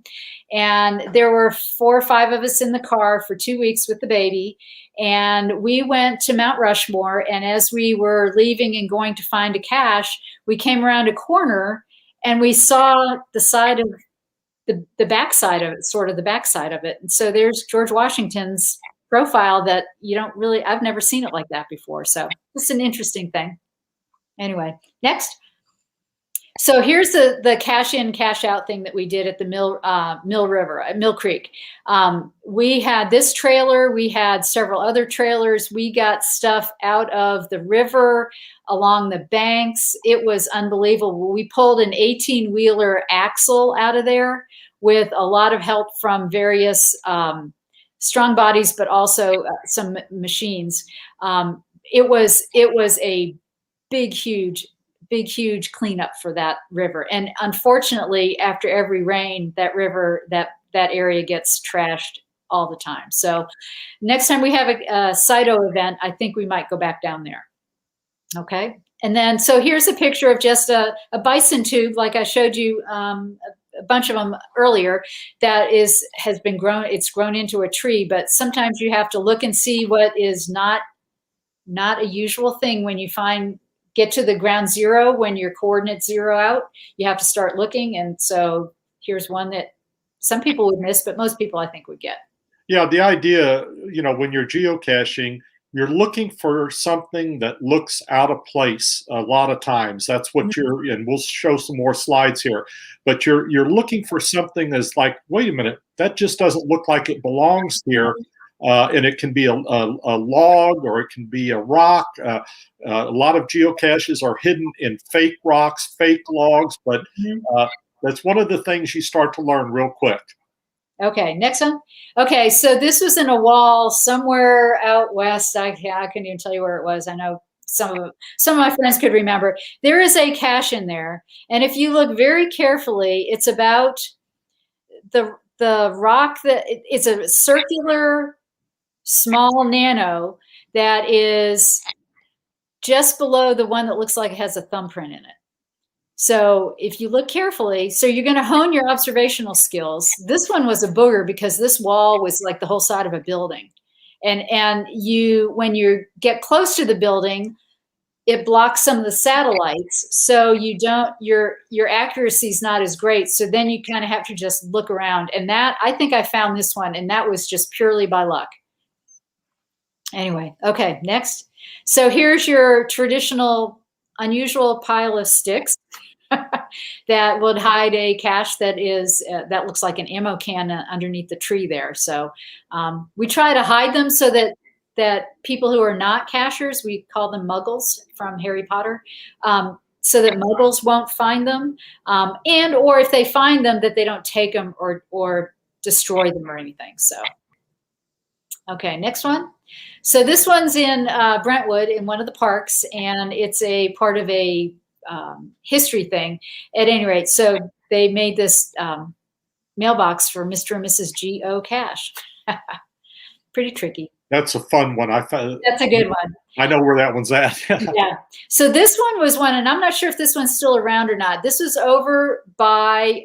And there were 4 or 5 of us in the car for 2 weeks with the baby. And we went to Mount Rushmore. And as we were leaving and going to find a cache, we came around a corner and we saw the side of the backside of it, sort of the backside of it. And so there's George Washington's profile that I've never seen it like that before. So it's an interesting thing. Anyway, next. So here's the cache in, cache out thing that we did at the Mill Creek. We had this trailer. We had several other trailers. We got stuff out of the river, along the banks. It was unbelievable. We pulled an 18-wheeler axle out of there with a lot of help from various strong bodies, but also some machines. It was a big, huge cleanup for that river. And unfortunately, after every rain, that river, that area gets trashed all the time. So next time we have a CITO event, I think we might go back down there. Okay. And then, so here's a picture of just a bison tube, like I showed you a bunch of them earlier, that has been grown. It's grown into a tree, but sometimes you have to look and see what is not a usual thing when you find get to the ground zero when your coordinates zero out. You have to start looking. And so here's one that some people would miss, but most people I think would get. Yeah, the idea, when you're geocaching, you're looking for something that looks out of place a lot of times. That's what and we'll show some more slides here, but you're looking for something that's like, wait a minute, that just doesn't look like it belongs here. And it can be a log, or it can be a rock. A lot of geocaches are hidden in fake rocks, fake logs, but that's one of the things you start to learn real quick. Okay, next one. Okay, so this was in a wall somewhere out west. I couldn't even tell you where it was. I know some of my friends could remember. There is a cache in there, and if you look very carefully, it's about the rock that it's a circular small nano that is just below the one that looks like it has a thumbprint in it. So if you look carefully, so you're going to hone your observational skills. This one was a booger because this wall was like the whole side of a building. And you, when you get close to the building, it blocks some of the satellites. So you don't, your accuracy is not as great. So then you kind of have to just look around. And that, I think I found this one, and that was just purely by luck. Anyway, okay, next. So here's your traditional unusual pile of sticks that would hide a cache that is that looks like an ammo can underneath the tree there. So we try to hide them so that people who are not cachers, we call them Muggles from Harry Potter, so that Muggles won't find them, and or if they find them, that they don't take them or destroy them or anything. So okay, next one. So this one's in Brentwood in one of the parks, and it's a part of a history thing. At any rate, so they made this mailbox for Mr. and Mrs. Geo Cache. Pretty tricky. That's a fun one. That's a good one. I know where that one's at. Yeah. So this one was one, and I'm not sure if this one's still around or not. This was over by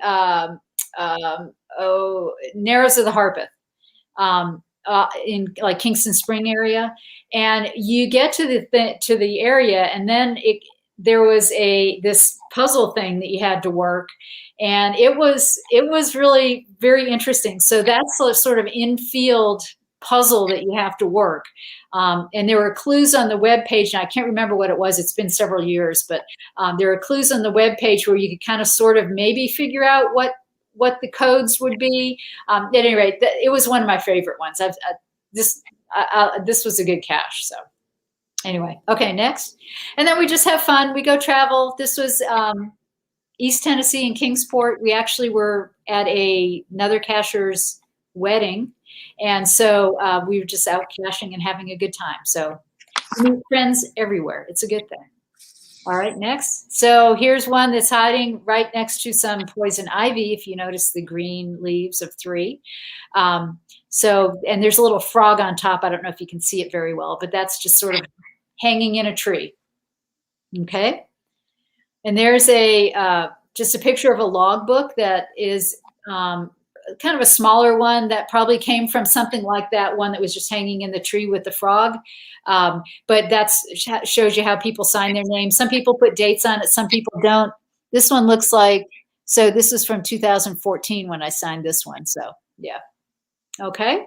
Narrows of the Harpeth. In like Kingston Spring area, and you get to the area, and then there was this puzzle thing that you had to work, and it was really very interesting. So that's a sort of infield puzzle that you have to work, and there were clues on the web page, and I can't remember what it was. It's been several years, but there are clues on the web page where you could kind of sort of maybe figure out what the codes would be. At any rate, it was one of my favorite ones. This was a good cache. So anyway, okay, next. And then we just have fun. We go travel. This was East Tennessee in Kingsport. We actually were at another cacher's wedding. And so we were just out caching and having a good time. So we meet friends everywhere. It's a good thing. All right, next. So here's one that's hiding right next to some poison ivy, if you notice the green leaves of 3. And there's a little frog on top. I don't know if you can see it very well, but that's just sort of hanging in a tree. Okay. And there's just a picture of a logbook that is kind of a smaller one that probably came from something like that one that was just hanging in the tree with the frog. But that shows you how people sign their names. Some people put dates on it, some people don't. This one looks like, so this is from 2014 when I signed this one. So yeah. Okay.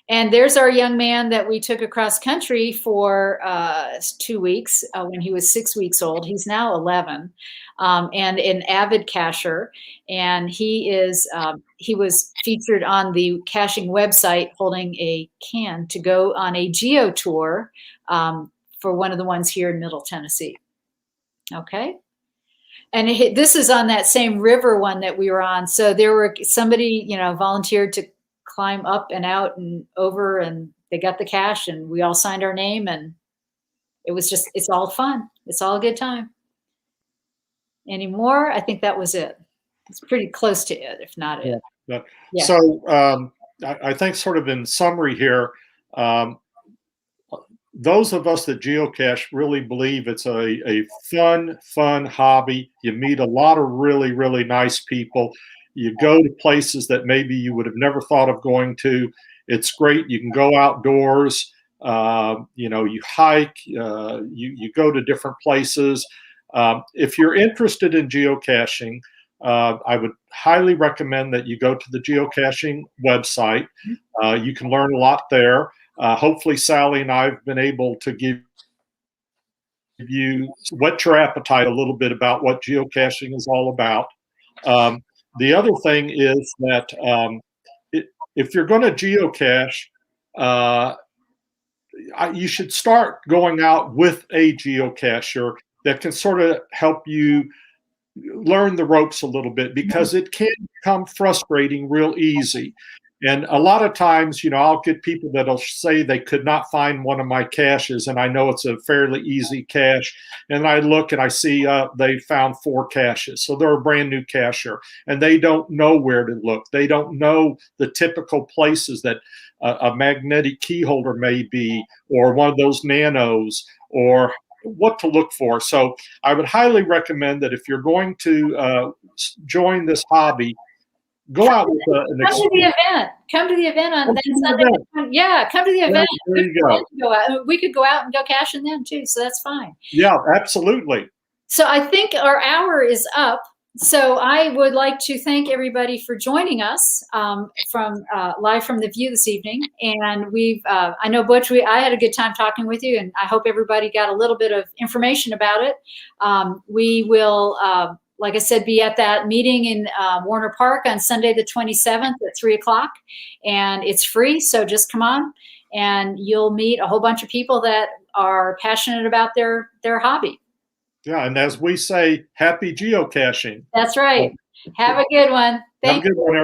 And there's our young man that we took across country for 2 weeks when he was 6 weeks old. He's now 11, and an avid cacher. And he was featured on the caching website holding a can to go on a Geo Tour for one of the ones here in Middle Tennessee. Okay. And this is on that same river one that we were on. So there were somebody, volunteered to climb up and out and over, and they got the cache, and we all signed our name, and it's all fun. It's all a good time. Any more? I think that was it. It's pretty close to it, if not it. Yeah. Yeah. So I think sort of in summary here, those of us that geocache really believe it's a fun hobby. You meet a lot of really, really nice people. You go to places that maybe you would have never thought of going to. It's great. You can go outdoors. You hike, you go to different places. If you're interested in geocaching, I would highly recommend that you go to the geocaching website. You can learn a lot there. Hopefully Sally and I have been able to give you whet your appetite a little bit about what geocaching is all about. The other thing is that if you're going to geocache, you should start going out with a geocacher that can sort of help you learn the ropes a little bit, because it can become frustrating real easy. And a lot of times, I'll get people that'll say they could not find one of my caches, and I know it's a fairly easy cache. And I look and I see they found 4 caches. So they're a brand new cacher, and they don't know where to look. They don't know the typical places that a magnetic key holder may be, or one of those nanos, or what to look for. So I would highly recommend that if you're going to join this hobby, go out with an Come to the event. Come to the event on that Sunday. Yeah, come to the event. There you go. We could go out and go caching then too, so that's fine. Yeah, absolutely. So I think our hour is up. So I would like to thank everybody for joining us from live from the View this evening. And I know Butch, I had a good time talking with you, and I hope everybody got a little bit of information about it. We will, like I said, be at that meeting in Warner Park on Sunday the 27th at 3 o'clock, and it's free. So just come on, and you'll meet a whole bunch of people that are passionate about their hobby. Yeah, and as we say, happy geocaching. That's right. Have a good one. Thank you. Have a good one, everybody.